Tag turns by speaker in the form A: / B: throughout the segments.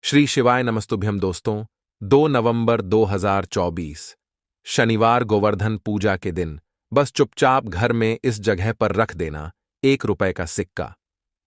A: श्री शिवाय नमस्तुभ्यम दोस्तों। 2 नवंबर 2024 शनिवार गोवर्धन पूजा के दिन बस चुपचाप घर में इस जगह पर रख देना 1 रुपए का सिक्का।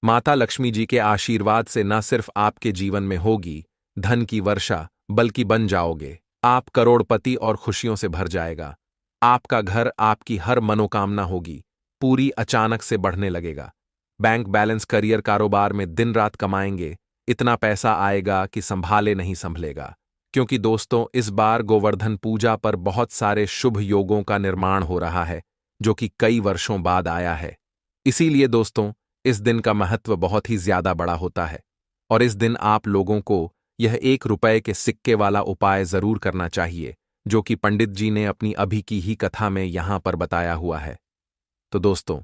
A: माता लक्ष्मी जी के आशीर्वाद से न सिर्फ आपके जीवन में होगी धन की वर्षा, बल्कि बन जाओगे आप करोड़पति और खुशियों से भर जाएगा। आपका घर, आपकी हर मनोकामना होगी पूरी, अचानक से बढ़ने लगेगा। बैंक बैलेंस, करियर, कारोबार में दिन रात कमाएंगे, इतना पैसा आएगा कि संभाले नहीं संभलेगा। क्योंकि दोस्तों, इस बार गोवर्धन पूजा पर बहुत सारे शुभ योगों का निर्माण हो रहा है जो कि कई वर्षों बाद आया है। इसीलिए दोस्तों, इस दिन का महत्व बहुत ही ज्यादा बड़ा होता है और इस दिन आप लोगों को यह 1 रुपए के सिक्के वाला उपाय जरूर करना चाहिए जो कि पंडित जी ने अपनी अभी की ही कथा में यहां पर बताया हुआ है। तो दोस्तों,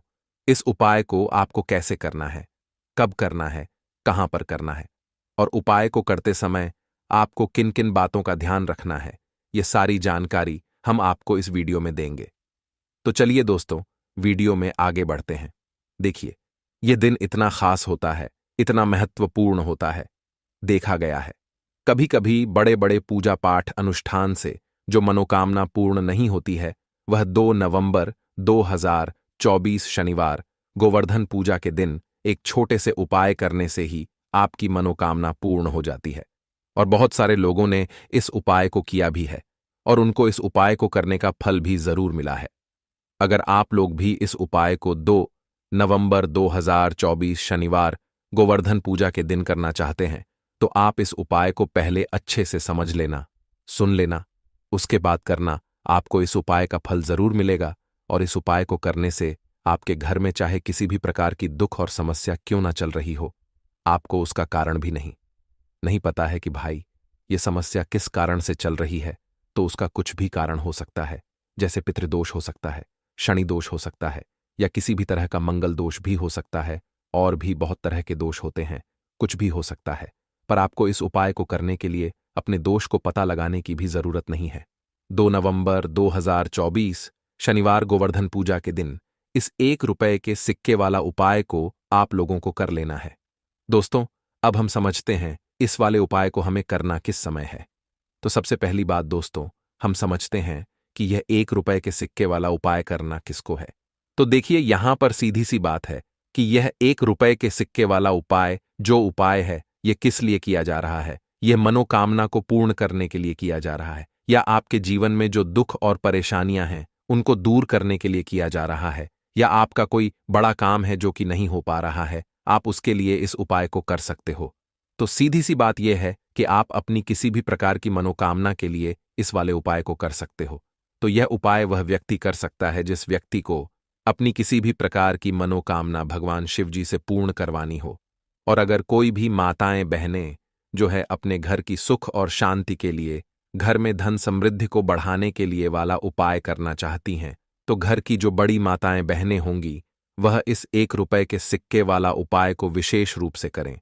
A: इस उपाय को आपको कैसे करना है, कब करना है, कहां पर करना है और उपाय को करते समय आपको किन किन बातों का ध्यान रखना है, ये सारी जानकारी हम आपको इस वीडियो में देंगे। तो चलिए दोस्तों, वीडियो में आगे बढ़ते हैं। देखिए, यह दिन इतना खास होता है, इतना महत्वपूर्ण होता है। देखा गया है कभी कभी बड़े बड़े पूजा पाठ अनुष्ठान से जो मनोकामना पूर्ण नहीं होती है, वह 2 नवंबर 2024 शनिवार गोवर्धन पूजा के दिन एक छोटे से उपाय करने से ही आपकी मनोकामना पूर्ण हो जाती है। और बहुत सारे लोगों ने इस उपाय को किया भी है और उनको इस उपाय को करने का फल भी जरूर मिला है। अगर आप लोग भी इस उपाय को 2 नवंबर 2024 शनिवार गोवर्धन पूजा के दिन करना चाहते हैं, तो आप इस उपाय को पहले अच्छे से समझ लेना, सुन लेना, उसके बाद करना। आपको इस उपाय का फल जरूर मिलेगा और इस उपाय को करने से आपके घर में चाहे किसी भी प्रकार की दुख और समस्या क्यों ना चल रही हो, आपको उसका कारण भी नहीं पता है कि भाई ये समस्या किस कारण से चल रही है, तो उसका कुछ भी कारण हो सकता है। जैसे पितृदोष हो सकता है, शनि दोष हो सकता है, या किसी भी तरह का मंगल दोष भी हो सकता है, और भी बहुत तरह के दोष होते हैं, कुछ भी हो सकता है। पर आपको इस उपाय को करने के लिए अपने दोष को पता लगाने की भी जरूरत नहीं है। 2 नवंबर 2024 शनिवार गोवर्धन पूजा के दिन इस 1 रुपए के सिक्के वाला उपाय को आप लोगों को कर लेना है। दोस्तों, अब हम समझते हैं इस वाले उपाय को हमें करना किस समय है। तो सबसे पहली बात दोस्तों, हम समझते हैं कि यह 1 रुपए के सिक्के वाला उपाय करना किसको है। तो देखिए, यहां पर सीधी सी बात है कि यह 1 रुपए के सिक्के वाला उपाय जो उपाय है, यह किस लिए किया जा रहा है। यह मनोकामना को पूर्ण करने के लिए किया जा रहा है, या आपके जीवन में जो दुख और परेशानियां हैं उनको दूर करने के लिए किया जा रहा है, या आपका कोई बड़ा काम है जो कि नहीं हो पा रहा है, आप उसके लिए इस उपाय को कर सकते हो। तो सीधी सी बात यह है कि आप अपनी किसी भी प्रकार की मनोकामना के लिए इस वाले उपाय को कर सकते हो। तो यह उपाय वह व्यक्ति कर सकता है जिस व्यक्ति को अपनी किसी भी प्रकार की मनोकामना भगवान शिव जी से पूर्ण करवानी हो। और अगर कोई भी माताएं बहनें जो है अपने घर की सुख और शांति के लिए, घर में धन समृद्धि को बढ़ाने के लिए वाला उपाय करना चाहती हैं, तो घर की जो बड़ी माताएं बहनें होंगी वह इस 1 रुपए के सिक्के वाला उपाय को विशेष रूप से करें।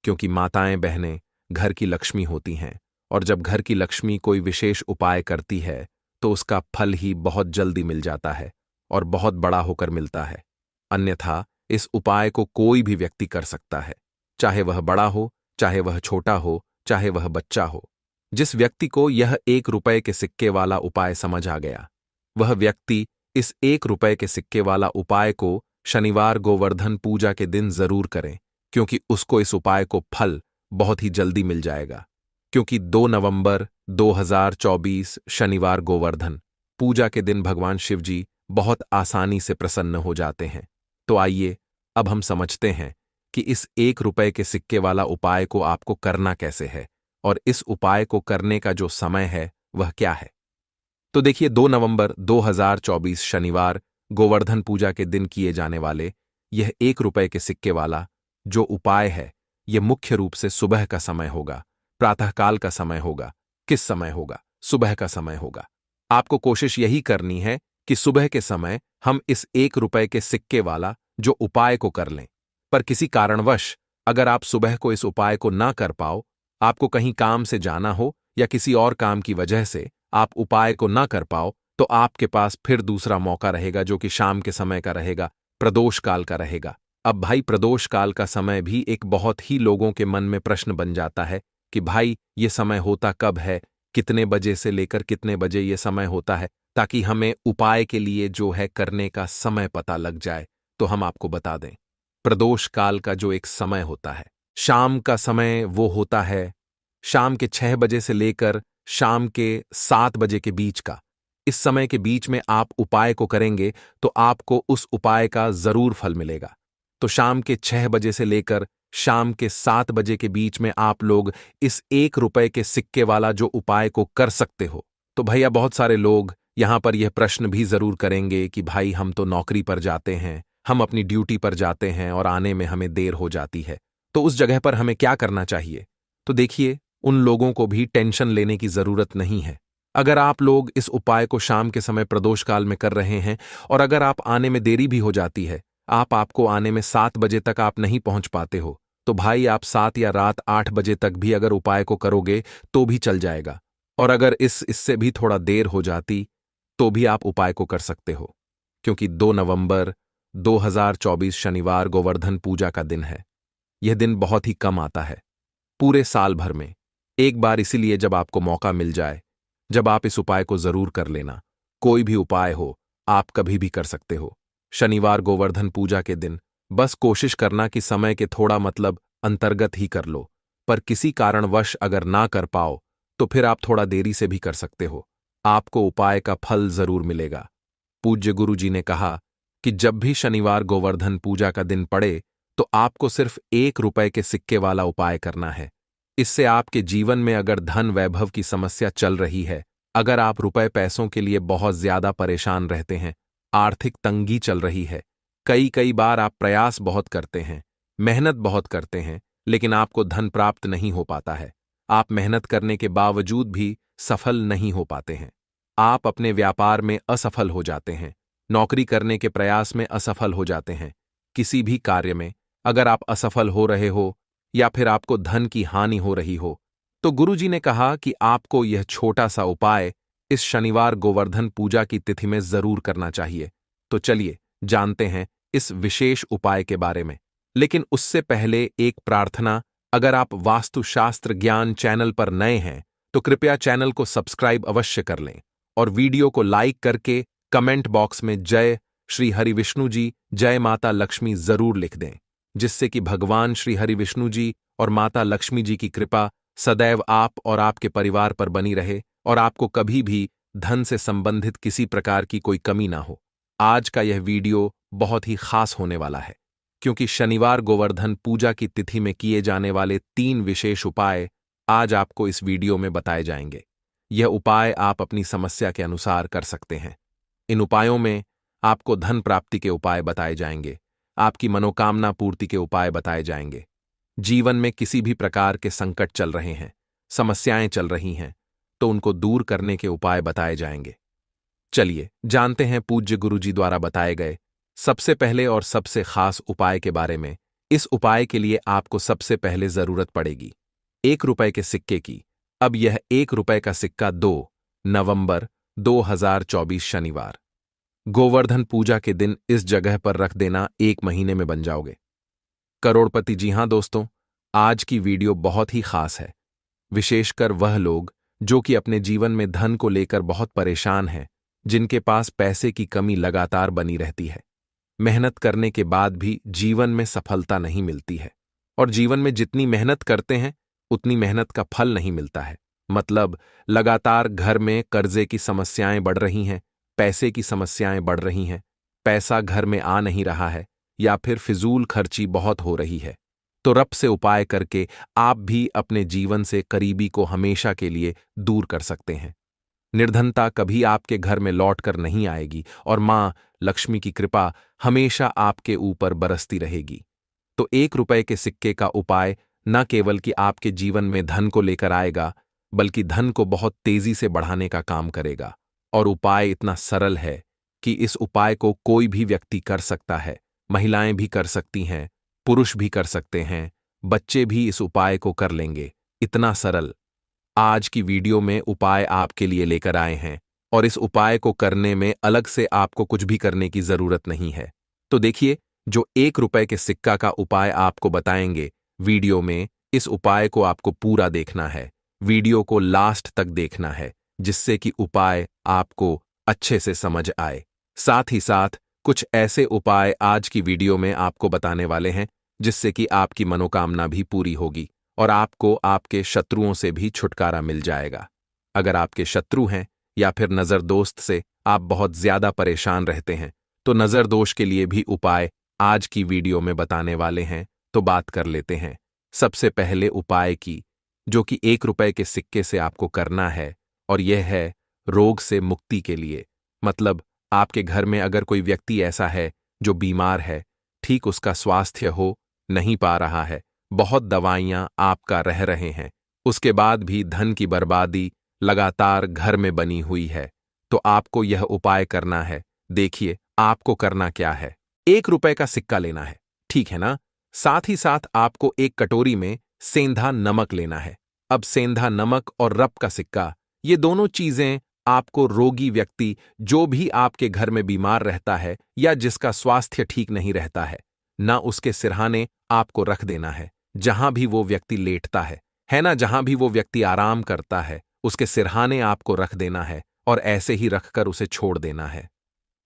A: क्योंकि माताएं बहनें घर की लक्ष्मी होती हैं, और जब घर की लक्ष्मी कोई विशेष उपाय करती है तो उसका फल ही बहुत जल्दी मिल जाता है और बहुत बड़ा होकर मिलता है। अन्यथा इस उपाय को कोई भी व्यक्ति कर सकता है, चाहे वह बड़ा हो, चाहे वह छोटा हो, चाहे वह बच्चा हो। जिस व्यक्ति को यह 1 रुपए के सिक्के वाला उपाय समझ आ गया, वह व्यक्ति इस 1 रुपए के सिक्के वाला उपाय को शनिवार गोवर्धन पूजा के दिन जरूर करें, क्योंकि उसको इस उपाय को फल बहुत ही जल्दी मिल जाएगा। क्योंकि 2 नवंबर 2024 शनिवार गोवर्धन पूजा के दिन भगवान शिव जी बहुत आसानी से प्रसन्न हो जाते हैं। तो आइए अब हम समझते हैं कि इस 1 रुपए के सिक्के वाला उपाय को आपको करना कैसे है और इस उपाय को करने का जो समय है वह क्या है। तो देखिए, 2 नवंबर 2024 शनिवार गोवर्धन पूजा के दिन किए जाने वाले यह 1 रुपए के सिक्के वाला जो उपाय है, यह मुख्य रूप से सुबह का समय होगा, प्रातःकाल का समय होगा। किस समय होगा? सुबह का समय होगा। आपको कोशिश यही करनी है कि सुबह के समय हम इस 1 रुपए के सिक्के वाला जो उपाय को कर लें। पर किसी कारणवश अगर आप सुबह को इस उपाय को ना कर पाओ, आपको कहीं काम से जाना हो या किसी और काम की वजह से आप उपाय को ना कर पाओ, तो आपके पास फिर दूसरा मौका रहेगा जो कि शाम के समय का रहेगा, प्रदोष काल का रहेगा। अब भाई, प्रदोष काल का समय भी एक बहुत ही लोगों के मन में प्रश्न बन जाता है कि भाई ये समय होता कब है, कितने बजे से लेकर कितने बजे ये समय होता है, ताकि हमें उपाय के लिए जो है करने का समय पता लग जाए। तो हम आपको बता दें, प्रदोष काल का जो एक समय होता है, शाम का समय वो होता है शाम के 6 बजे से लेकर शाम के 7 बजे के बीच का। इस समय के बीच में आप उपाय को करेंगे तो आपको उस उपाय का जरूर फल मिलेगा। तो शाम के 6 बजे से लेकर शाम के 7 बजे के बीच में आप लोग इस 1 रुपए के सिक्के वाला जो उपाय को कर सकते हो। तो भैया बहुत सारे लोग यहां पर यह प्रश्न भी जरूर करेंगे कि भाई हम तो नौकरी पर जाते हैं, हम अपनी ड्यूटी पर जाते हैं और आने में हमें देर हो जाती है, तो उस जगह पर हमें क्या करना चाहिए? तो देखिए, उन लोगों को भी टेंशन लेने की जरूरत नहीं है। अगर आप लोग इस उपाय को शाम के समय प्रदोष काल में कर रहे हैं और अगर आप आने में देरी भी हो जाती है, आपको आने में 7 बजे तक आप नहीं पहुंच पाते हो, तो भाई आप 7 या रात 8 बजे तक भी अगर उपाय को करोगे तो भी चल जाएगा। और अगर इससे भी थोड़ा देर हो जाती तो भी आप उपाय को कर सकते हो, क्योंकि 2 नवंबर 2024 शनिवार गोवर्धन पूजा का दिन है। यह दिन बहुत ही कम आता है पूरे साल भर में, एक बार, इसीलिए जब आपको मौका मिल जाए, जब आप इस उपाय को जरूर कर लेना। कोई भी उपाय हो, आप कभी भी कर सकते हो। शनिवार गोवर्धन पूजा के दिन बस कोशिश करना कि समय के थोड़ा अंतर्गत ही कर लो, पर किसी कारणवश अगर ना कर पाओ तो फिर आप थोड़ा देरी से भी कर सकते हो, आपको उपाय का फल जरूर मिलेगा। पूज्य गुरु जी ने कहा कि जब भी शनिवार गोवर्धन पूजा का दिन पड़े तो आपको सिर्फ 1 रुपए के सिक्के वाला उपाय करना है। इससे आपके जीवन में अगर धन वैभव की समस्या चल रही है, अगर आप रुपए पैसों के लिए बहुत ज्यादा परेशान रहते हैं, आर्थिक तंगी चल रही है, कई बार आप प्रयास बहुत करते हैं, मेहनत बहुत करते हैं, लेकिन आपको धन प्राप्त नहीं हो पाता है, आप मेहनत करने के बावजूद भी सफल नहीं हो पाते हैं, आप अपने व्यापार में असफल हो जाते हैं, नौकरी करने के प्रयास में असफल हो जाते हैं, किसी भी कार्य में अगर आप असफल हो रहे हो या फिर आपको धन की हानि हो रही हो, तो गुरुजी ने कहा कि आपको यह छोटा सा उपाय इस शनिवार गोवर्धन पूजा की तिथि में जरूर करना चाहिए। तो चलिए जानते हैं इस विशेष उपाय के बारे में। लेकिन उससे पहले एक प्रार्थना, अगर आप वास्तुशास्त्र ज्ञान चैनल पर नए हैं तो कृपया चैनल को सब्सक्राइब अवश्य कर लें और वीडियो को लाइक करके कमेंट बॉक्स में जय श्री हरि विष्णु जी, जय माता लक्ष्मी जरूर लिख दें, जिससे कि भगवान श्री हरि विष्णु जी और माता लक्ष्मी जी की कृपा सदैव आप और आपके परिवार पर बनी रहे और आपको कभी भी धन से संबंधित किसी प्रकार की कोई कमी ना हो। आज का यह वीडियो बहुत ही खास होने वाला है, क्योंकि शनिवार गोवर्धन पूजा की तिथि में किए जाने वाले 3 विशेष उपाय आज आपको इस वीडियो में बताए जाएंगे। यह उपाय आप अपनी समस्या के अनुसार कर सकते हैं। इन उपायों में आपको धन प्राप्ति के उपाय बताए जाएंगे, आपकी मनोकामना पूर्ति के उपाय बताए जाएंगे। जीवन में किसी भी प्रकार के संकट चल रहे हैं, समस्याएं चल रही हैं, तो उनको दूर करने के उपाय बताए जाएंगे। चलिए जानते हैं पूज्य गुरुजी द्वारा बताए गए सबसे पहले और सबसे खास उपाय के बारे में। इस उपाय के लिए आपको सबसे पहले जरूरत पड़ेगी 1 रुपए के सिक्के की। अब यह 1 रुपए का सिक्का 2 नवंबर 2024 शनिवार गोवर्धन पूजा के दिन इस जगह पर रख देना, 1 महीने में बन जाओगे करोड़पति। जी हां दोस्तों, आज की वीडियो बहुत ही खास है, विशेषकर वह लोग जो कि अपने जीवन में धन को लेकर बहुत परेशान हैं, जिनके पास पैसे की कमी लगातार बनी रहती है, मेहनत करने के बाद भी जीवन में सफलता नहीं मिलती है और जीवन में जितनी मेहनत करते हैं उतनी मेहनत का फल नहीं मिलता है। मतलब लगातार घर में कर्जे की समस्याएं बढ़ रही हैं, पैसे की समस्याएं बढ़ रही हैं, पैसा घर में आ नहीं रहा है या फिर फिजूल खर्ची बहुत हो रही है। तो रब से उपाय करके आप भी अपने जीवन से करीबी को हमेशा के लिए दूर कर सकते हैं। निर्धनता कभी आपके घर में लौट कर नहीं आएगी और मां लक्ष्मी की कृपा हमेशा आपके ऊपर बरसती रहेगी। तो 1 रुपए के सिक्के का उपाय न केवल कि आपके जीवन में धन को लेकर आएगा, बल्कि धन को बहुत तेजी से बढ़ाने का काम करेगा। और उपाय इतना सरल है कि इस उपाय को कोई भी व्यक्ति कर सकता है, महिलाएं भी कर सकती हैं, पुरुष भी कर सकते हैं, बच्चे भी इस उपाय को कर लेंगे। इतना सरल आज की वीडियो में उपाय आपके लिए लेकर आए हैं और इस उपाय को करने में अलग से आपको कुछ भी करने की जरूरत नहीं है। तो देखिए, जो 1 रुपए के सिक्का का उपाय आपको बताएंगे वीडियो में, इस उपाय को आपको पूरा देखना है, वीडियो को लास्ट तक देखना है, जिससे कि उपाय आपको अच्छे से समझ आए। साथ ही साथ कुछ ऐसे उपाय आज की वीडियो में आपको बताने वाले हैं जिससे कि आपकी मनोकामना भी पूरी होगी और आपको आपके शत्रुओं से भी छुटकारा मिल जाएगा। अगर आपके शत्रु हैं या फिर नजर दोस्त से आप बहुत ज्यादा परेशान रहते हैं, तो नजर दोष के लिए भी उपाय आज की वीडियो में बताने वाले हैं, तो बात कर लेते हैं। सबसे पहले उपाय की, जो कि 1 रुपए के सिक्के से आपको करना है, और यह है रोग से मुक्ति के लिए। मतलब आपके घर में अगर कोई व्यक्ति ऐसा है जो बीमार है, ठीक उसका स्वास्थ्य हो नहीं पा रहा है, बहुत दवाइयां आपका रह रहे हैं, उसके बाद भी धन की बर्बादी लगातार घर में बनी हुई है, तो आपको यह उपाय करना है। देखिए आपको करना क्या है। 1 रुपए का सिक्का लेना है, ठीक है ना। साथ ही साथ आपको एक कटोरी में सेंधा नमक लेना है। अब सेंधा नमक और रप का सिक्का, ये दोनों चीजें आपको रोगी व्यक्ति, जो भी आपके घर में बीमार रहता है या जिसका स्वास्थ्य ठीक नहीं रहता है, उसके सिरहाने आपको रख देना है। जहां भी वो व्यक्ति लेटता है ना, जहां भी वो व्यक्ति आराम करता है, उसके सिरहाने आपको रख देना है और ऐसे ही रखकर उसे छोड़ देना है।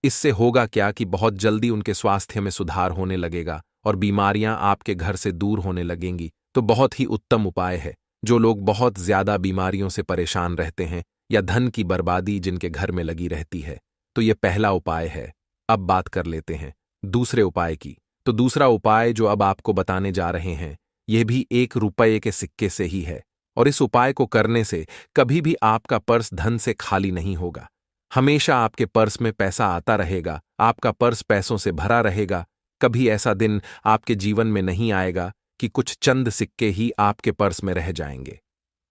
A: इससे होगा क्या कि बहुत जल्दी उनके स्वास्थ्य में सुधार होने लगेगा और बीमारियां आपके घर से दूर होने लगेंगी। तो बहुत ही उत्तम उपाय है। जो लोग बहुत ज्यादा बीमारियों से परेशान रहते हैं या धन की बर्बादी जिनके घर में लगी रहती है, तो यह पहला उपाय है। अब बात कर लेते हैं दूसरे उपाय की। तो दूसरा उपाय जो अब आपको बताने जा रहे हैं, यह भी 1 रुपए के सिक्के से ही है, और इस उपाय को करने से कभी भी आपका पर्स धन से खाली नहीं होगा। हमेशा आपके पर्स में पैसा आता रहेगा, आपका पर्स पैसों से भरा रहेगा। कभी ऐसा दिन आपके जीवन में नहीं आएगा कि कुछ चंद सिक्के ही आपके पर्स में रह जाएंगे।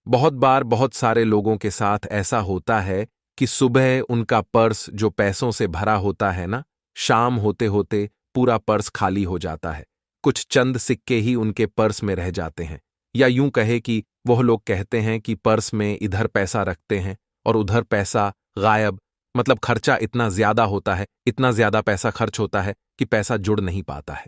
A: बहुत बार बहुत सारे लोगों के साथ ऐसा होता है कि सुबह उनका पर्स जो पैसों से भरा होता है ना, शाम होते होते पूरा पर्स खाली हो जाता है। कुछ चंद सिक्के ही उनके पर्स में रह जाते हैं। या यूं कहे कि वह लोग कहते हैं कि पर्स में इधर पैसा रखते हैं और उधर पैसा गायब। मतलब खर्चा इतना ज्यादा होता है, इतना ज्यादा पैसा खर्च होता है कि पैसा जुड़ नहीं पाता है।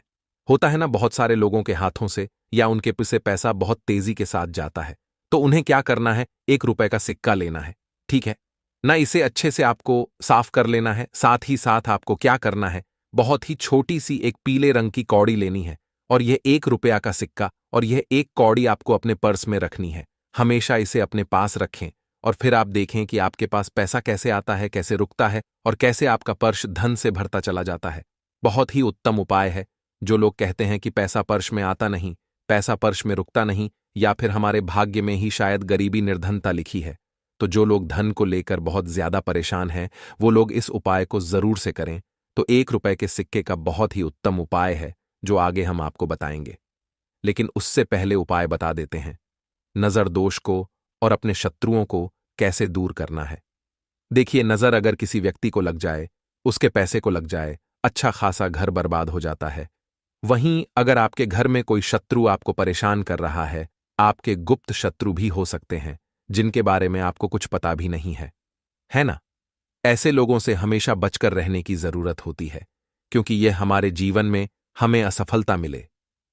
A: होता है ना बहुत सारे लोगों के हाथों से, या उनके पीछे पैसा बहुत तेजी के साथ जाता है। तो उन्हें क्या करना है, 1 रुपए का सिक्का लेना है, ठीक है ना। इसे अच्छे से आपको साफ कर लेना है। साथ ही साथ आपको क्या करना है, बहुत ही छोटी सी एक पीले रंग की कौड़ी लेनी है, और यह 1 रुपया का सिक्का और यह एक कौड़ी आपको अपने पर्स में रखनी है। हमेशा इसे अपने पास रखें और फिर आप देखें कि आपके पास पैसा कैसे आता है, कैसे रुकता है और कैसे आपका पर्स धन से भरता चला जाता है। बहुत ही उत्तम उपाय है। जो लोग कहते हैं कि पैसा पर्स में आता नहीं, पैसा पर्स में रुकता नहीं, या फिर हमारे भाग्य में ही शायद गरीबी निर्धनता लिखी है, तो जो लोग धन को लेकर बहुत ज्यादा परेशान हैं, वो लोग इस उपाय को जरूर से करें। तो 1 रुपए के सिक्के का बहुत ही उत्तम उपाय है जो आगे हम आपको बताएंगे। लेकिन उससे पहले उपाय बता देते हैं, नजर दोष को और अपने शत्रुओं को कैसे दूर करना है। देखिए, नजर अगर किसी व्यक्ति को लग जाए, उसके पैसे को लग जाए, अच्छा खासा घर बर्बाद हो जाता है। वहीं अगर आपके घर में कोई शत्रु आपको परेशान कर रहा है, आपके गुप्त शत्रु भी हो सकते हैं जिनके बारे में आपको कुछ पता भी नहीं है ना। ऐसे लोगों से हमेशा बचकर रहने की जरूरत होती है, क्योंकि यह हमारे जीवन में हमें असफलता मिले,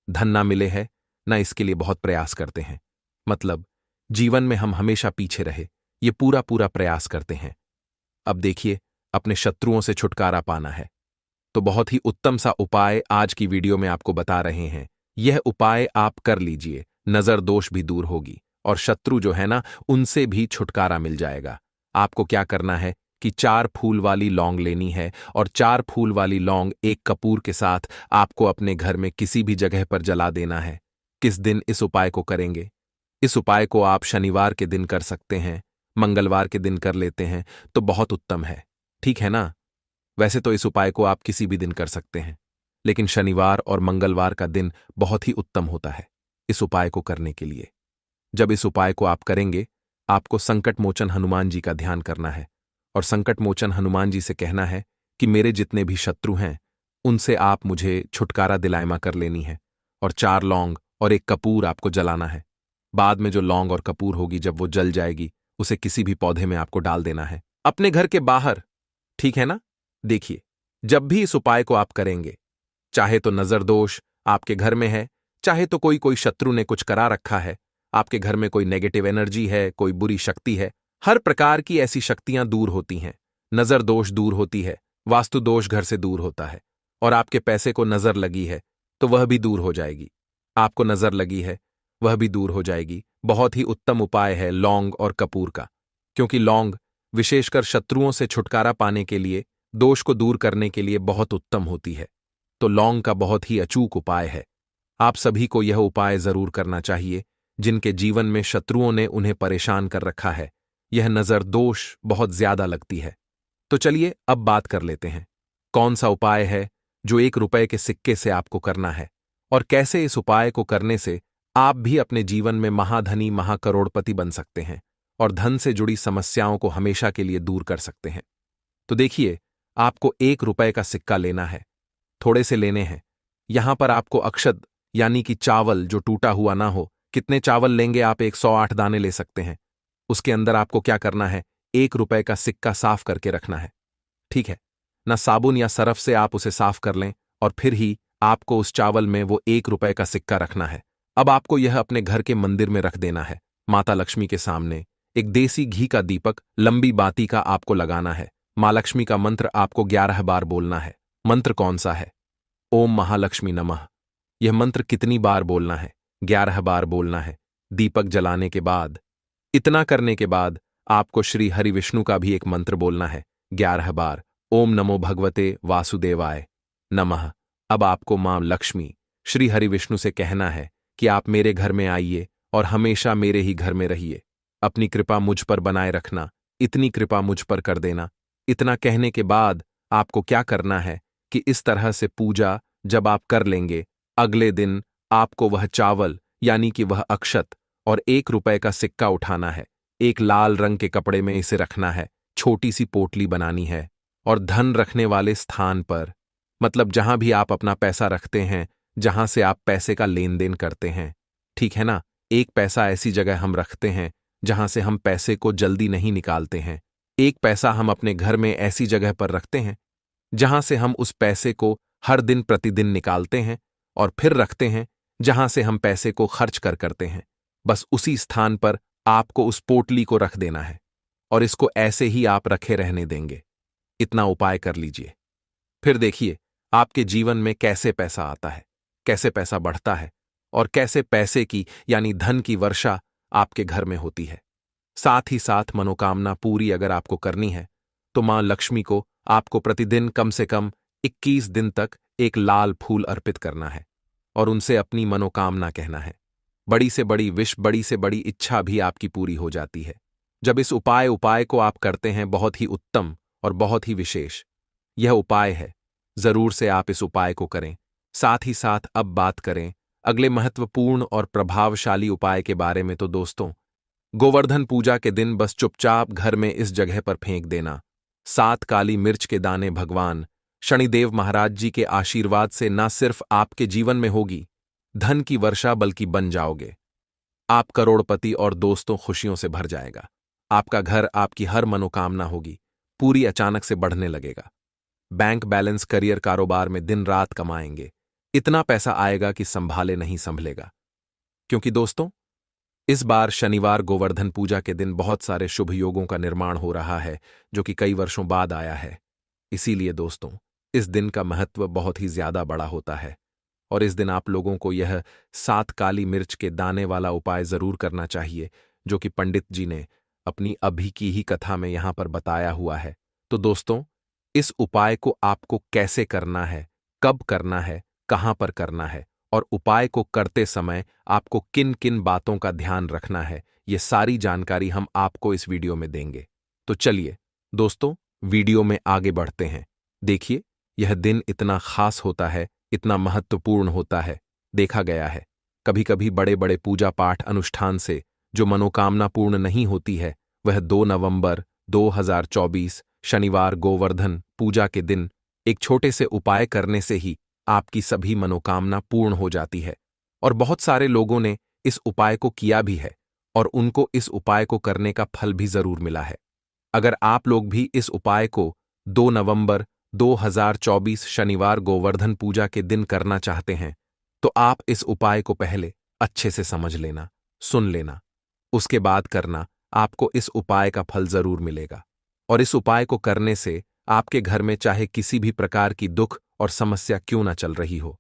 A: धन ना मिले है ना, इसके लिए बहुत प्रयास करते हैं। मतलब जीवन में हम हमेशा पीछे रहे, ये पूरा पूरा प्रयास करते हैं। अब देखिए, अपने शत्रुओं से छुटकारा पाना है, तो बहुत ही उत्तम सा उपाय आज की वीडियो में आपको बता रहे हैं। यह उपाय आप कर लीजिए, नजर दोष भी दूर होगी और शत्रु जो है ना, उनसे भी छुटकारा मिल जाएगा। आपको क्या करना है कि 4 फूल वाली लौंग लेनी है, और 4 फूल वाली लौंग एक कपूर के साथ आपको अपने घर में किसी भी जगह पर जला देना है। किस दिन इस उपाय को करेंगे? इस उपाय को आप शनिवार के दिन कर सकते हैं, मंगलवार के दिन कर लेते हैं तो बहुत उत्तम है, ठीक है ना। वैसे तो इस उपाय को आप किसी भी दिन कर सकते हैं, लेकिन शनिवार और मंगलवार का दिन बहुत ही उत्तम होता है इस उपाय को करने के लिए। जब इस उपाय को आप करेंगे, आपको संकट मोचन हनुमान जी का ध्यान करना है, और संकट मोचन हनुमान जी से कहना है कि मेरे जितने भी शत्रु हैं, उनसे आप मुझे छुटकारा दिलायमा कर लेनी है, और 4 लौंग और एक कपूर आपको जलाना है। बाद में जो लौंग और कपूर होगी, जब वो जल जाएगी, उसे किसी भी पौधे में आपको डाल देना है, अपने घर के बाहर, ठीक है ना। देखिए, जब भी इस उपाय को आप करेंगे, चाहे तो नजर दोष आपके घर में है, चाहे तो कोई कोई शत्रु ने कुछ करा रखा है, आपके घर में कोई नेगेटिव एनर्जी है, कोई बुरी शक्ति है, हर प्रकार की ऐसी शक्तियां दूर होती हैं। नजर दोष दूर होती है, वास्तु दोष घर से दूर होता है। और आपके पैसे को नजर लगी है तो वह भी दूर हो जाएगी। आपको नजर लगी है वह भी दूर हो जाएगी। बहुत ही उत्तम उपाय है लौंग और कपूर का, क्योंकि लौंग विशेषकर शत्रुओं से छुटकारा पाने के लिए, दोष को दूर करने के लिए बहुत उत्तम होती है। तो लौंग का बहुत ही अचूक उपाय है। आप सभी को यह उपाय जरूर करना चाहिए जिनके जीवन में शत्रुओं ने उन्हें परेशान कर रखा है। यह नजर दोष बहुत ज्यादा लगती है। तो चलिए अब बात कर लेते हैं कौन सा उपाय है जो 1 रुपए के सिक्के से आपको करना है, और कैसे इस उपाय को करने से आप भी अपने जीवन में महाधनी महाकरोड़पति बन सकते हैं और धन से जुड़ी समस्याओं को हमेशा के लिए दूर कर सकते हैं। तो देखिए, आपको 1 रुपए का सिक्का लेना है, थोड़े से लेने हैं। यहां पर आपको अक्षत यानी कि चावल जो टूटा हुआ ना हो, कितने चावल लेंगे आप? 108 दाने ले सकते हैं। उसके अंदर आपको क्या करना है, 1 रुपए का सिक्का साफ करके रखना है। ठीक है ना, साबुन या सरफ से आप उसे साफ कर लें और फिर ही आपको उस चावल में वो 1 रुपए का सिक्का रखना है। अब आपको यह अपने घर के मंदिर में रख देना है, माता लक्ष्मी के सामने। एक देसी घी का दीपक लंबी बाती का आपको लगाना है। मां लक्ष्मी का मंत्र आपको 11 बार बोलना है। मंत्र कौन सा है? ओम महालक्ष्मी नमः। यह मंत्र कितनी बार बोलना है? 11 बार बोलना है। दीपक जलाने के बाद, इतना करने के बाद आपको श्री हरि विष्णु का भी एक मंत्र बोलना है 11 बार। ओम नमो भगवते वासुदेवाय नमः। अब आपको मां लक्ष्मी श्री हरि विष्णु से कहना है कि आप मेरे घर में आइए और हमेशा मेरे ही घर में रहिए। अपनी कृपा मुझ पर बनाए रखना, इतनी कृपा मुझ पर कर देना। इतना कहने के बाद आपको क्या करना है कि इस तरह से पूजा जब आप कर लेंगे, अगले दिन आपको वह चावल यानी कि वह अक्षत और 1 रुपए का सिक्का उठाना है। एक लाल रंग के कपड़े में इसे रखना है, छोटी सी पोटली बनानी है और धन रखने वाले स्थान पर, मतलब जहां भी आप अपना पैसा रखते हैं, जहां से आप पैसे का लेन देन करते हैं, ठीक है ना, एक पैसा ऐसी जगह हम रखते हैं जहां से हम पैसे को जल्दी नहीं निकालते हैं। एक पैसा हम अपने घर में ऐसी जगह पर रखते हैं जहां से हम उस पैसे को हर दिन प्रतिदिन निकालते हैं और फिर रखते हैं जहां से हम पैसे को खर्च करते हैं। बस उसी स्थान पर आपको उस पोटली को रख देना है और इसको ऐसे ही आप रखे रहने देंगे। इतना उपाय कर लीजिए, फिर देखिए आपके जीवन में कैसे पैसा आता है, कैसे पैसा बढ़ता है और कैसे पैसे की यानी धन की वर्षा आपके घर में होती है। साथ ही साथ मनोकामना पूरी अगर आपको करनी है तो मां लक्ष्मी को आपको प्रतिदिन कम से कम 21 दिन तक एक लाल फूल अर्पित करना है और उनसे अपनी मनोकामना कहना है। बड़ी से बड़ी विश, बड़ी से बड़ी इच्छा भी आपकी पूरी हो जाती है जब इस उपाय को आप करते हैं। बहुत ही उत्तम और बहुत ही विशेष यह उपाय है, जरूर से आप इस उपाय को करें। साथ ही साथ अब बात करें अगले महत्वपूर्ण और प्रभावशाली उपाय के बारे में। तो दोस्तों, गोवर्धन पूजा के दिन बस चुपचाप घर में इस जगह पर फेंक देना 7 काली मिर्च के दाने। भगवान शनिदेव महाराज जी के आशीर्वाद से न सिर्फ आपके जीवन में होगी धन की वर्षा, बल्कि बन जाओगे आप करोड़पति और दोस्तों खुशियों से भर जाएगा। आपका घर, आपकी हर मनोकामना होगी पूरी, अचानक से बढ़ने लगेगा। बैंक बैलेंस, करियर, कारोबार में दिन रात कमाएंगे। इतना पैसा आएगा कि संभाले नहीं संभलेगा। क्योंकि दोस्तों, इस बार शनिवार गोवर्धन पूजा के दिन बहुत सारे शुभ योगों का निर्माण हो रहा है जो कि कई वर्षों बाद आया है। इसीलिए दोस्तों, इस दिन का महत्व बहुत ही ज्यादा बड़ा होता है और इस दिन आप लोगों को यह 7 काली मिर्च के दाने वाला उपाय जरूर करना चाहिए जो कि पंडित जी ने अपनी अभी की ही कथा में यहां पर बताया हुआ है। तो दोस्तों, इस उपाय को आपको कैसे करना है, कब करना है, कहां पर करना है और उपाय को करते समय आपको किन किन बातों का ध्यान रखना है, ये सारी जानकारी हम आपको इस वीडियो में देंगे। तो चलिए दोस्तों, वीडियो में आगे बढ़ते हैं। देखिए, यह दिन इतना खास होता है, इतना महत्वपूर्ण होता है। देखा गया है कभी कभी बड़े बड़े पूजा पाठ अनुष्ठान से जो मनोकामना पूर्ण नहीं होती है, वह 2 नवंबर 2024 शनिवार गोवर्धन पूजा के दिन एक छोटे से उपाय करने से ही आपकी सभी मनोकामना पूर्ण हो जाती है। और बहुत सारे लोगों ने इस उपाय को किया भी है और उनको इस उपाय को करने का फल भी जरूर मिला है। अगर आप लोग भी इस उपाय को 2 नवंबर 2024 शनिवार गोवर्धन पूजा के दिन करना चाहते हैं तो आप इस उपाय को पहले अच्छे से समझ लेना, सुन लेना, उसके बाद करना। आपको इस उपाय का फल जरूर मिलेगा। और इस उपाय को करने से आपके घर में चाहे किसी भी प्रकार की दुख और समस्या क्यों ना चल रही हो,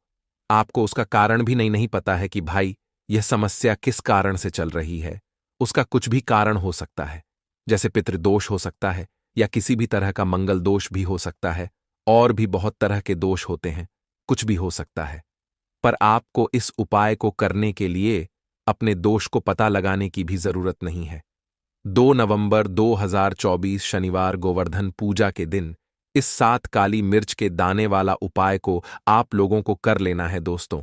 A: आपको उसका कारण भी नहीं पता है कि भाई यह समस्या किस कारण से चल रही है। उसका कुछ भी कारण हो सकता है, जैसे पितृदोष हो सकता है या किसी भी तरह का मंगल दोष भी हो सकता है, और भी बहुत तरह के दोष होते हैं, कुछ भी हो सकता है। पर आपको इस उपाय को करने के लिए अपने दोष को पता लगाने की भी जरूरत नहीं है। 2 नवंबर 2024 शनिवार गोवर्धन पूजा के दिन इस 7 काली मिर्च के दाने वाला उपाय को आप लोगों को कर लेना है दोस्तों।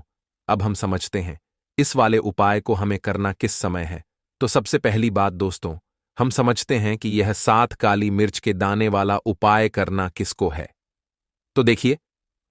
A: अब हम समझते हैं इस वाले उपाय को हमें करना किस समय है। तो सबसे पहली बात दोस्तों, हम समझते हैं कि यह 7 काली मिर्च के दाने वाला उपाय करना किसको है। तो देखिए,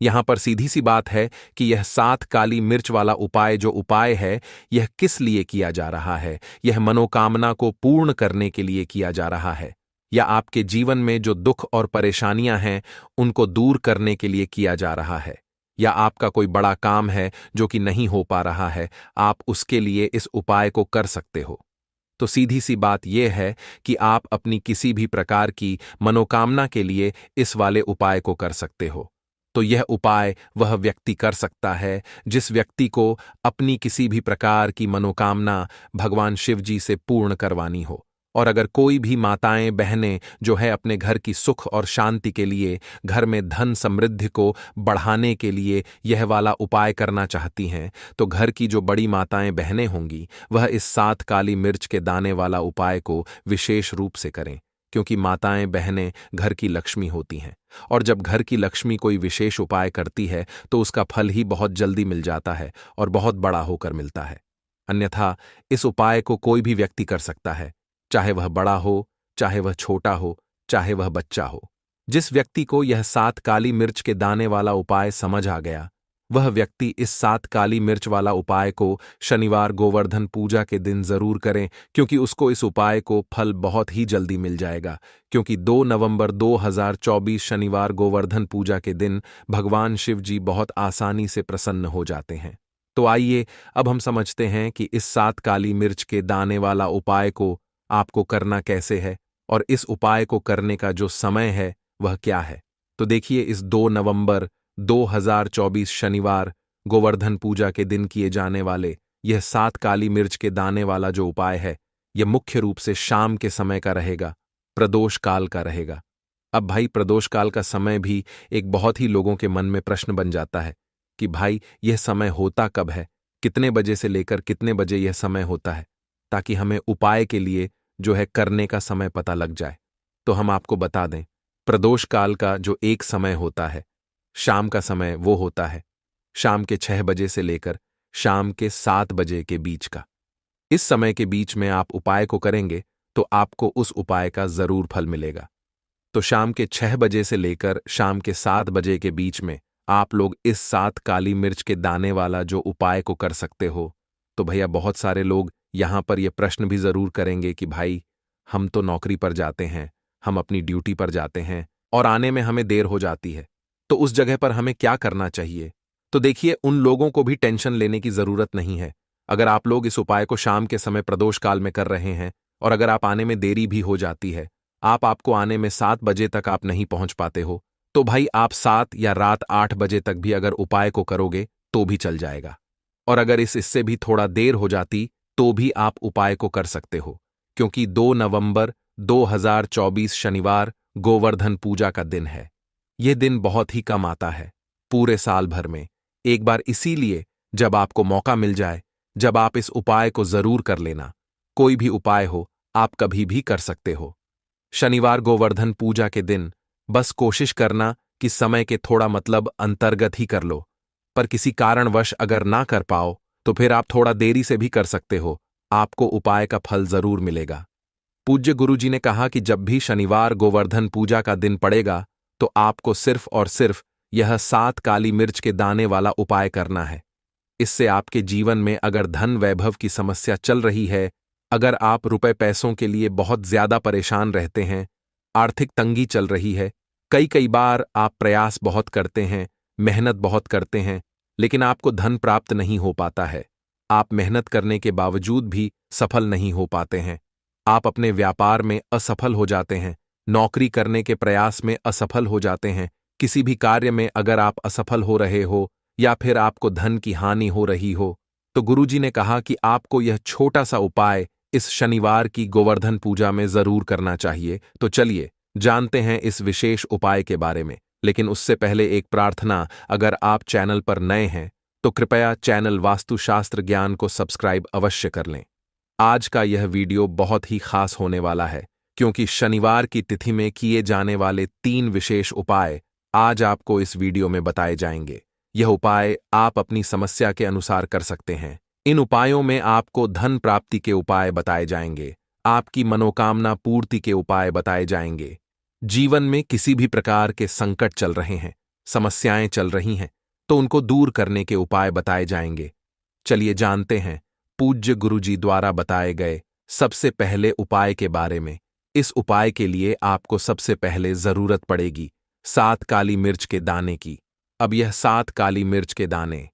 A: यहां पर सीधी सी बात है कि यह 7 काली मिर्च वाला उपाय जो उपाय है, यह किस लिए किया जा रहा है। यह मनोकामना को पूर्ण करने के लिए किया जा रहा है, या आपके जीवन में जो दुख और परेशानियां हैं उनको दूर करने के लिए किया जा रहा है, या आपका कोई बड़ा काम है जो कि नहीं हो पा रहा है, आप उसके लिए इस उपाय को कर सकते हो। तो सीधी सी बात यह है कि आप अपनी किसी भी प्रकार की मनोकामना के लिए इस वाले उपाय को कर सकते हो। तो यह उपाय वह व्यक्ति कर सकता है जिस व्यक्ति को अपनी किसी भी प्रकार की मनोकामना भगवान शिव जी से पूर्ण करवानी हो। और अगर कोई भी माताएं बहनें जो है अपने घर की सुख और शांति के लिए, घर में धन समृद्धि को बढ़ाने के लिए यह वाला उपाय करना चाहती हैं, तो घर की जो बड़ी माताएं बहनें होंगी वह इस 7 काली मिर्च के दाने वाला उपाय को विशेष रूप से करें, क्योंकि माताएं बहनें घर की लक्ष्मी होती हैं। और जब घर की लक्ष्मी कोई विशेष उपाय करती है तो उसका फल ही बहुत जल्दी मिल जाता है और बहुत बड़ा होकर मिलता है। अन्यथा इस उपाय को कोई भी व्यक्ति कर सकता है, चाहे वह बड़ा हो, चाहे वह छोटा हो, चाहे वह बच्चा हो। जिस व्यक्ति को यह 7 काली मिर्च के दाने वाला उपाय समझ आ गया, वह व्यक्ति इस 7 काली मिर्च वाला उपाय को शनिवार गोवर्धन पूजा के दिन जरूर करें, क्योंकि उसको इस उपाय को फल बहुत ही जल्दी मिल जाएगा। क्योंकि 2 नवंबर 2024 शनिवार गोवर्धन पूजा के दिन भगवान शिव जी बहुत आसानी से प्रसन्न हो जाते हैं। तो आइए अब हम समझते हैं कि इस 7 काली मिर्च के दाने वाला उपाय को आपको करना कैसे है, और इस उपाय को करने का जो समय है वह क्या है। तो देखिए, इस 2 नवंबर 2024 शनिवार गोवर्धन पूजा के दिन किए जाने वाले यह 7 काली मिर्च के दाने वाला जो उपाय है, यह मुख्य रूप से शाम के समय का रहेगा, प्रदोष काल का रहेगा। अब भाई, प्रदोष काल का समय भी एक बहुत ही लोगों के मन में प्रश्न बन जाता है कि भाई यह समय होता कब है, कितने बजे से लेकर कितने बजे यह समय होता है, ताकि हमें उपाय के लिए जो है करने का समय पता लग जाए। तो हम आपको बता दें, प्रदोष काल का जो एक समय होता है, शाम का समय, वो होता है शाम के 6 बजे से लेकर शाम के 7 बजे के बीच का। इस समय के बीच में आप उपाय को करेंगे तो आपको उस उपाय का जरूर फल मिलेगा। तो शाम के 6 बजे से लेकर शाम के 7 बजे के बीच में आप लोग इस 7 काली मिर्च के दाने वाला जो उपाय को कर सकते हो। तो भैया, बहुत सारे लोग यहां पर यह प्रश्न भी जरूर करेंगे कि भाई, हम तो नौकरी पर जाते हैं, हम अपनी ड्यूटी पर जाते हैं और आने में हमें देर हो जाती है, तो उस जगह पर हमें क्या करना चाहिए। तो देखिए, उन लोगों को भी टेंशन लेने की जरूरत नहीं है। अगर आप लोग इस उपाय को शाम के समय प्रदोष काल में कर रहे हैं और अगर आप आने में देरी भी हो जाती है, आपको आने में 7 बजे तक आप नहीं पहुंच पाते हो, तो भाई आप 7 या रात 8 बजे तक भी अगर उपाय को करोगे तो भी चल जाएगा। और अगर इससे भी थोड़ा देर हो जाती तो भी आप उपाय को कर सकते हो, क्योंकि 2 नवंबर 2024 शनिवार गोवर्धन पूजा का दिन है। यह दिन बहुत ही कम आता है पूरे साल भर में, एक बार। इसीलिए जब आपको मौका मिल जाए, जब आप इस उपाय को जरूर कर लेना। कोई भी उपाय हो, आप कभी भी कर सकते हो। शनिवार गोवर्धन पूजा के दिन बस कोशिश करना कि समय के थोड़ा मतलब अंतर्गत ही कर लो, पर किसी कारणवश अगर ना कर पाओ तो फिर आप थोड़ा देरी से भी कर सकते हो, आपको उपाय का फल जरूर मिलेगा। पूज्य गुरुजी ने कहा कि जब भी शनिवार गोवर्धन पूजा का दिन पड़ेगा तो आपको सिर्फ और सिर्फ यह 7 काली मिर्च के दाने वाला उपाय करना है। इससे आपके जीवन में अगर धन वैभव की समस्या चल रही है, अगर आप रुपए पैसों के लिए बहुत ज्यादा परेशान रहते हैं, आर्थिक तंगी चल रही है, कई कई बार आप प्रयास बहुत करते हैं, मेहनत बहुत करते हैं, लेकिन आपको धन प्राप्त नहीं हो पाता है। आप मेहनत करने के बावजूद भी सफल नहीं हो पाते हैं। आप अपने व्यापार में असफल हो जाते हैं, नौकरी करने के प्रयास में असफल हो जाते हैं। किसी भी कार्य में अगर आप असफल हो रहे हो या फिर आपको धन की हानि हो रही हो, तो गुरुजी ने कहा कि आपको यह छोटा सा उपाय इस शनिवार की गोवर्धन पूजा में जरूर करना चाहिए। तो चलिए जानते हैं इस विशेष उपाय के बारे में। लेकिन उससे पहले एक प्रार्थना, अगर आप चैनल पर नए हैं तो कृपया चैनल वास्तुशास्त्र ज्ञान को सब्सक्राइब अवश्य कर लें। आज का यह वीडियो बहुत ही खास होने वाला है, क्योंकि शनिवार की तिथि में किए जाने वाले 3 विशेष उपाय आज आपको इस वीडियो में बताए जाएंगे। यह उपाय आप अपनी समस्या के अनुसार कर सकते हैं। इन उपायों में आपको धन प्राप्ति के उपाय बताए जाएंगे, आपकी मनोकामना पूर्ति के उपाय बताए जाएंगे। जीवन में किसी भी प्रकार के संकट चल रहे हैं, समस्याएं चल रही हैं, तो उनको दूर करने के उपाय बताए जाएंगे। चलिए जानते हैं पूज्य गुरुजी द्वारा बताए गए सबसे पहले उपाय के बारे में। इस उपाय के लिए आपको सबसे पहले जरूरत पड़ेगी 7 काली मिर्च के दाने की। अब यह 7 काली मिर्च के दाने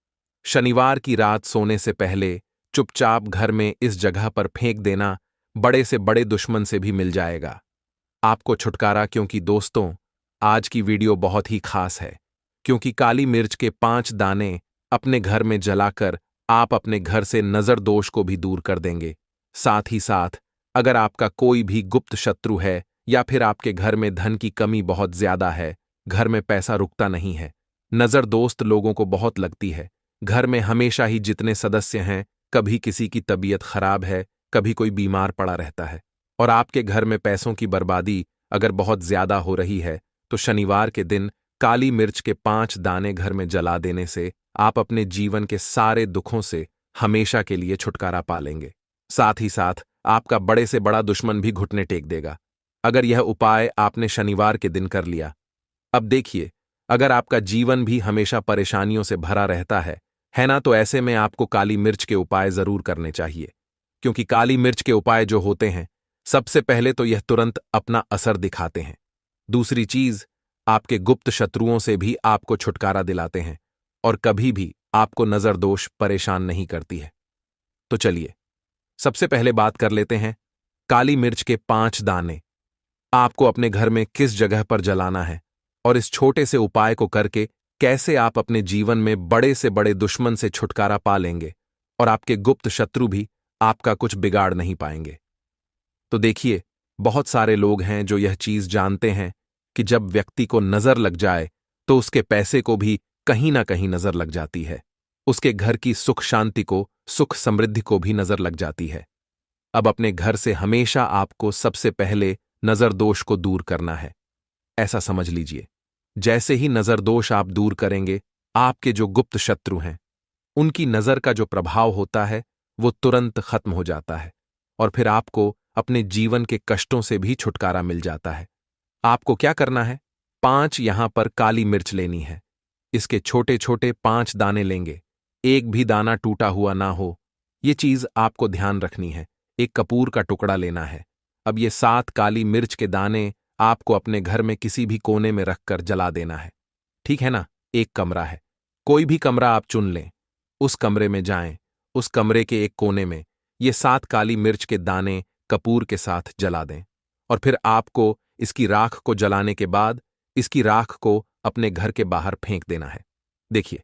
A: शनिवार की रात सोने से पहले चुपचाप घर में इस जगह पर फेंक देना, बड़े से बड़े दुश्मन से भी मिल जाएगा आपको छुटकारा। क्योंकि दोस्तों, आज की वीडियो बहुत ही खास है, क्योंकि काली मिर्च के 5 दाने अपने घर में जलाकर आप अपने घर से नजर दोष को भी दूर कर देंगे। साथ ही साथ अगर आपका कोई भी गुप्त शत्रु है या फिर आपके घर में धन की कमी बहुत ज्यादा है, घर में पैसा रुकता नहीं है, नजर दोस्त लोगों को बहुत लगती है, घर में हमेशा ही जितने सदस्य हैं, कभी किसी की तबीयत खराब है, कभी कोई बीमार पड़ा रहता है, और आपके घर में पैसों की बर्बादी अगर बहुत ज्यादा हो रही है, तो शनिवार के दिन काली मिर्च के 5 दाने घर में जला देने से आप अपने जीवन के सारे दुखों से हमेशा के लिए छुटकारा पा लेंगे। साथ ही साथ आपका बड़े से बड़ा दुश्मन भी घुटने टेक देगा अगर यह उपाय आपने शनिवार के दिन कर लिया। अब देखिए, अगर आपका जीवन भी हमेशा परेशानियों से भरा रहता है ना, तो ऐसे में आपको काली मिर्च के उपाय जरूर करने चाहिए। क्योंकि काली मिर्च के उपाय जो होते हैं, सबसे पहले तो यह तुरंत अपना असर दिखाते हैं। दूसरी चीज, आपके गुप्त शत्रुओं से भी आपको छुटकारा दिलाते हैं और कभी भी आपको नजर दोष परेशान नहीं करती है। तो चलिए सबसे पहले बात कर लेते हैं काली मिर्च के 5 दाने आपको अपने घर में किस जगह पर जलाना है, और इस छोटे से उपाय को करके कैसे आप अपने जीवन में बड़े से बड़े दुश्मन से छुटकारा पा लेंगे और आपके गुप्त शत्रु भी आपका कुछ बिगाड़ नहीं पाएंगे। तो देखिए, बहुत सारे लोग हैं जो यह चीज जानते हैं कि जब व्यक्ति को नजर लग जाए तो उसके पैसे को भी कहीं ना कहीं नजर लग जाती है, उसके घर की सुख शांति को, सुख समृद्धि को भी नजर लग जाती है। अब अपने घर से हमेशा आपको सबसे पहले नजर दोष को दूर करना है। ऐसा समझ लीजिए, जैसे ही नजर दोष आप दूर करेंगे, आपके जो गुप्त शत्रु हैं उनकी नजर का जो प्रभाव होता है वो तुरंत खत्म हो जाता है, और फिर आपको अपने जीवन के कष्टों से भी छुटकारा मिल जाता है। आपको क्या करना है, 5 यहां पर काली मिर्च लेनी है। इसके छोटे छोटे 5 दाने लेंगे, एक भी दाना टूटा हुआ ना हो, ये चीज आपको ध्यान रखनी है। एक कपूर का टुकड़ा लेना है। अब ये 7 काली मिर्च के दाने आपको अपने घर में किसी भी कोने में रखकर जला देना है। ठीक है ना? एक कमरा है, कोई भी कमरा आप चुन लें, उस कमरे में जाएं, उस कमरे के एक कोने में ये 7 काली मिर्च के दाने कपूर के साथ जला दें, और फिर आपको इसकी राख को जलाने के बाद इसकी राख को अपने घर के बाहर फेंक देना है। देखिए,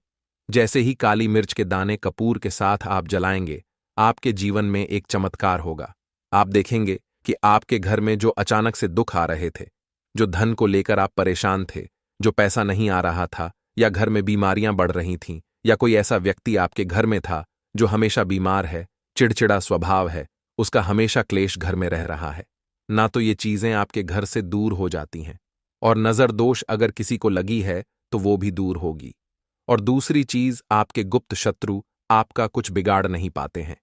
A: जैसे ही काली मिर्च के दाने कपूर के साथ आप जलाएंगे, आपके जीवन में एक चमत्कार होगा। आप देखेंगे कि आपके घर में जो अचानक से दुख आ रहे थे, जो धन को लेकर आप परेशान थे, जो पैसा नहीं आ रहा था, या घर में बीमारियां बढ़ रही थीं, या कोई ऐसा व्यक्ति आपके घर में था जो हमेशा बीमार है, चिड़चिड़ा स्वभाव है, उसका हमेशा क्लेश घर में रह रहा है ना, तो ये चीजें आपके घर से दूर हो जाती हैं। और नजर दोष अगर किसी को लगी है तो वो भी दूर होगी। और दूसरी चीज, आपके गुप्त शत्रु आपका कुछ बिगाड़ नहीं पाते हैं।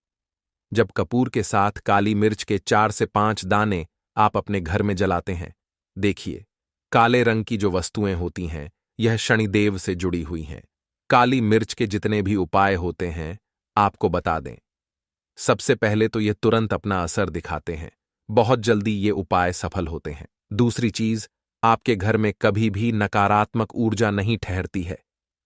A: जब कपूर के साथ काली मिर्च के 4 से 5 दाने आप अपने घर में जलाते हैं, देखिए, काले रंग की जो वस्तुएं होती हैं, यह शनिदेव से जुड़ी हुई हैं। काली मिर्च के जितने भी उपाय होते हैं, आपको बता दें, सबसे पहले तो ये तुरंत अपना असर दिखाते हैं, बहुत जल्दी ये उपाय सफल होते हैं। दूसरी चीज, आपके घर में कभी भी नकारात्मक ऊर्जा नहीं ठहरती है।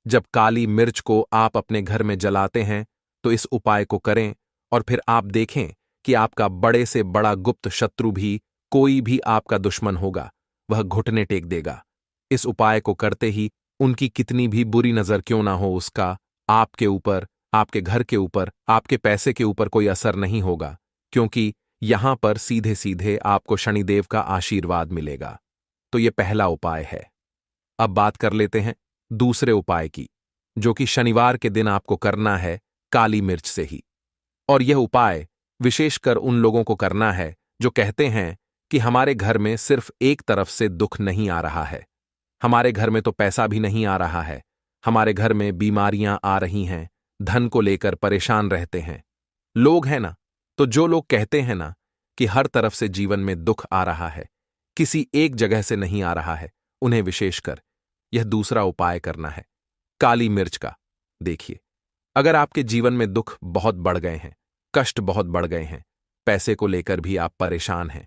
A: जब काली मिर्च को आप अपने घर में जलाते हैं तो इस उपाय को करें और फिर आप देखें कि आपका बड़े से बड़ा गुप्त शत्रु भी, कोई भी आपका दुश्मन होगा, वह घुटने टेक देगा। इस उपाय को करते ही उनकी कितनी भी बुरी नजर क्यों ना हो, उसका आपके ऊपर, आपके घर के ऊपर, आपके पैसे के ऊपर कोई असर नहीं होगा, क्योंकि यहां पर सीधे सीधे आपको शनिदेव का आशीर्वाद मिलेगा। तो यह पहला उपाय है। अब बात कर लेते हैं दूसरे उपाय की, जो कि शनिवार के दिन आपको करना है काली मिर्च से ही। और यह उपाय विशेषकर उन लोगों को करना है जो कहते हैं कि हमारे घर में सिर्फ एक तरफ से दुख नहीं आ रहा है, हमारे घर में तो पैसा भी नहीं आ रहा है, हमारे घर में बीमारियां आ रही हैं, धन को लेकर परेशान रहते हैं लोग, है ना। तो जो लोग कहते हैं ना कि हर तरफ से जीवन में दुख आ रहा है, किसी एक जगह से नहीं आ रहा है, उन्हें विशेषकर यह दूसरा उपाय करना है काली मिर्च का। देखिए, अगर आपके जीवन में दुख बहुत बढ़ गए हैं, कष्ट बहुत बढ़ गए हैं, पैसे को लेकर भी आप परेशान हैं,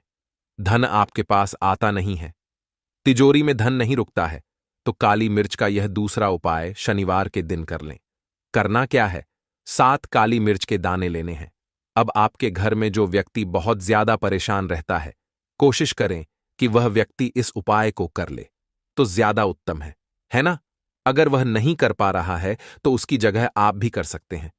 A: धन आपके पास आता नहीं है, तिजोरी में धन नहीं रुकता है, तो काली मिर्च का यह दूसरा उपाय शनिवार के दिन कर लें। करना क्या है, 7 काली मिर्च के दाने लेने हैं। अब आपके घर में जो व्यक्ति बहुत ज्यादा परेशान रहता है, कोशिश करें कि वह व्यक्ति इस उपाय को कर ले तो ज्यादा उत्तम है ना। अगर वह नहीं कर पा रहा है तो उसकी जगह आप भी कर सकते हैं।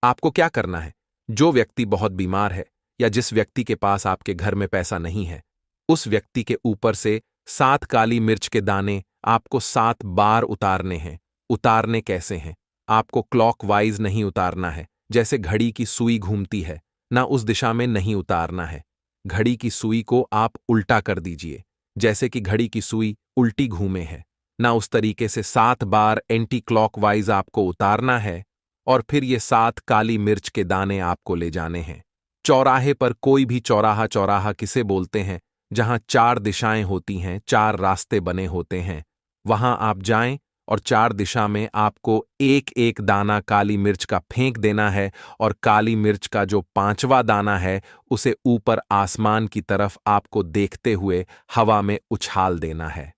A: आपको क्या करना है, जो व्यक्ति बहुत बीमार है या जिस व्यक्ति के पास आपके घर में पैसा नहीं है, उस व्यक्ति के ऊपर से 7 काली मिर्च के दाने आपको 7 बार उतारने हैं। उतारने कैसे हैं, आपको क्लॉकवाइज नहीं उतारना है, जैसे घड़ी की सुई घूमती है ना, उस दिशा में नहीं उतारना है। घड़ी की सुई को आप उल्टा कर दीजिए, जैसे कि घड़ी की सुई उल्टी घूमे है ना, उस तरीके से 7 बार एंटी क्लॉकवाइज आपको उतारना है। और फिर ये 7 काली मिर्च के दाने आपको ले जाने हैं चौराहे पर। कोई भी चौराहा, चौराहा किसे बोलते हैं, जहां 4 दिशाएं होती हैं, 4 रास्ते बने होते हैं, वहां आप जाएं और 4 दिशा में आपको एक एक दाना काली मिर्च का फेंक देना है। और काली मिर्च का जो 5वां दाना है, उसे ऊपर आसमान की तरफ आपको देखते हुए हवा में उछाल देना है।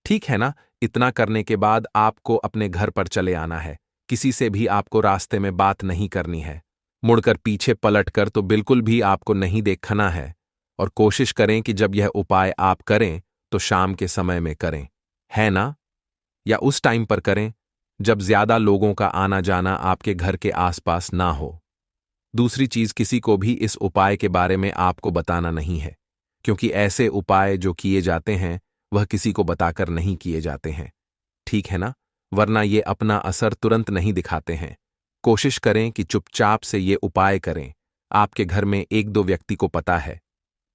A: ठीक है ना। इतना करने के बाद आपको अपने घर पर चले आना है। किसी से भी आपको रास्ते में बात नहीं करनी है, मुड़कर पीछे पलटकर तो बिल्कुल भी आपको नहीं देखना है। और कोशिश करें कि जब यह उपाय आप करें तो शाम के समय में करें, है ना, या उस टाइम पर करें जब ज्यादा लोगों का आना जाना आपके घर के आसपास ना हो। दूसरी चीज, किसी को भी इस उपाय के बारे में आपको बताना नहीं है, क्योंकि ऐसे उपाय जो किए जाते हैं वह किसी को बताकर नहीं किए जाते हैं, ठीक है ना, वरना ये अपना असर तुरंत नहीं दिखाते हैं। कोशिश करें कि चुपचाप से ये उपाय करें। आपके घर में 1-2 व्यक्ति को पता है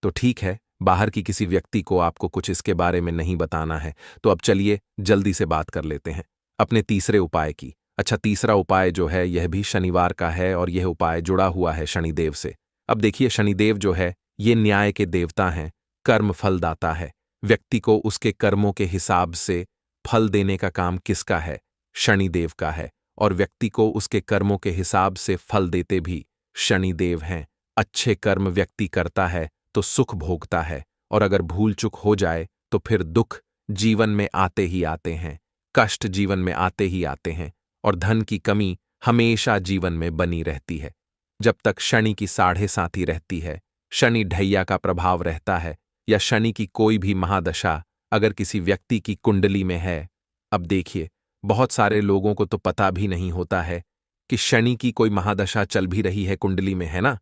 A: तो ठीक है, बाहर की किसी व्यक्ति को आपको कुछ इसके बारे में नहीं बताना है। तो अब चलिए जल्दी से बात कर लेते हैं अपने तीसरे उपाय की। अच्छा, तीसरा उपाय जो है यह भी शनिवार का है और यह उपाय जुड़ा हुआ है शनिदेव से। अब देखिए, शनिदेव जो है ये न्याय के देवता हैं, कर्म फलदाता है। व्यक्ति को उसके कर्मों के हिसाब से फल देने का काम किसका है, शनिदेव का है। और व्यक्ति को उसके कर्मों के हिसाब से फल देते भी शनिदेव हैं। अच्छे कर्म व्यक्ति करता है तो सुख भोगता है, और अगर भूल चूक हो जाए तो फिर दुख जीवन में आते ही आते हैं, कष्ट जीवन में आते ही आते हैं, और धन की कमी हमेशा जीवन में बनी रहती है। जब तक शनि की साढ़े साथी रहती है, शनि ढैया का प्रभाव रहता है, या शनि की कोई भी महादशा अगर किसी व्यक्ति की कुंडली में है। अब देखिए, बहुत सारे लोगों को तो पता भी नहीं होता है कि शनि की कोई महादशा चल भी रही है कुंडली में, है ना,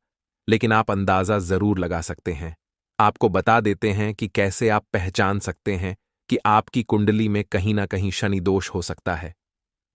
A: लेकिन आप अंदाजा जरूर लगा सकते हैं। आपको बता देते हैं कि कैसे आप पहचान सकते हैं कि आपकी कुंडली में कहीं ना कहीं शनि दोष हो सकता है।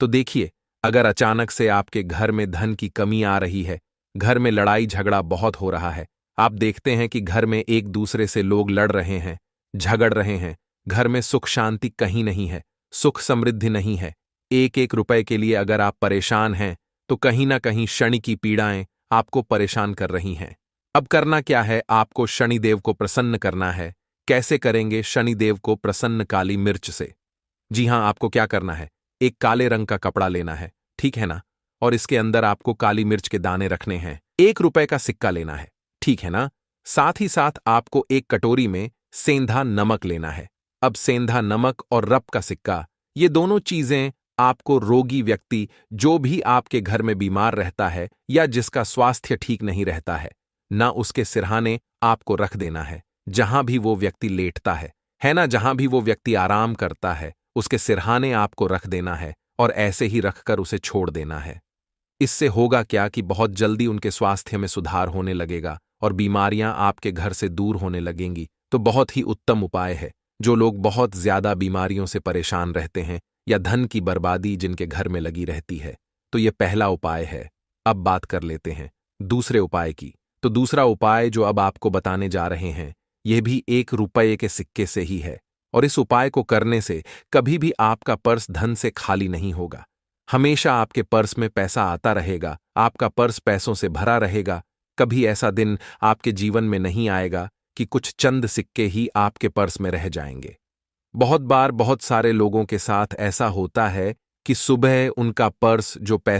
A: तो देखिए, अगर अचानक से आपके घर में धन की कमी आ रही है, घर में लड़ाई झगड़ा बहुत हो रहा है, आप देखते हैं कि घर में एक दूसरे से लोग लड़ रहे हैं, झगड़ रहे हैं, घर में सुख शांति कहीं नहीं है, सुख समृद्धि नहीं है, 1-1 रुपए के लिए अगर आप परेशान हैं तो कहीं ना कहीं शनि की पीड़ाएं आपको परेशान कर रही हैं। अब करना क्या है, आपको शनिदेव को प्रसन्न करना है। कैसे करेंगे शनिदेव को प्रसन्न? काली मिर्च से। जी हां, आपको क्या करना है, एक काले रंग का कपड़ा लेना है, ठीक है ना, और इसके अंदर आपको काली मिर्च के दाने रखने हैं। 1 रुपए का सिक्का लेना है, ठीक है ना। साथ ही साथ आपको एक कटोरी में सेंधा नमक लेना है। अब सेंधा नमक और रप का सिक्का, ये दोनों चीजें आपको रोगी व्यक्ति, जो भी आपके घर में बीमार रहता है या जिसका स्वास्थ्य ठीक नहीं रहता है उसके सिरहाने आपको रख देना है। जहां भी वो व्यक्ति लेटता है ना, जहां भी वो व्यक्ति आराम करता है, उसके सिरहाने आपको रख देना है और ऐसे ही रखकर उसे छोड़ देना है। इससे होगा क्या कि बहुत जल्दी उनके स्वास्थ्य में सुधार होने लगेगा और बीमारियां आपके घर से दूर होने लगेंगी। तो बहुत ही उत्तम उपाय है। जो लोग बहुत ज्यादा बीमारियों से परेशान रहते हैं या धन की बर्बादी जिनके घर में लगी रहती है, तो ये पहला उपाय है। अब बात कर लेते हैं दूसरे उपाय की। तो दूसरा उपाय जो अब आपको बताने जा रहे हैं, यह भी 1 रुपये के सिक्के से ही है। और इस उपाय को करने से कभी भी आपका पर्स धन से खाली नहीं होगा। हमेशा आपके पर्स में पैसा आता रहेगा, आपका पर्स पैसों से भरा रहेगा। कभी ऐसा दिन आपके जीवन में नहीं आएगा कि कुछ चंद सिक्के ही आपके पर्स में रह जाएंगे। बहुत बार बहुत सारे लोगों के साथ ऐसा होता है कि सुबह उनका पर्स जो पैसों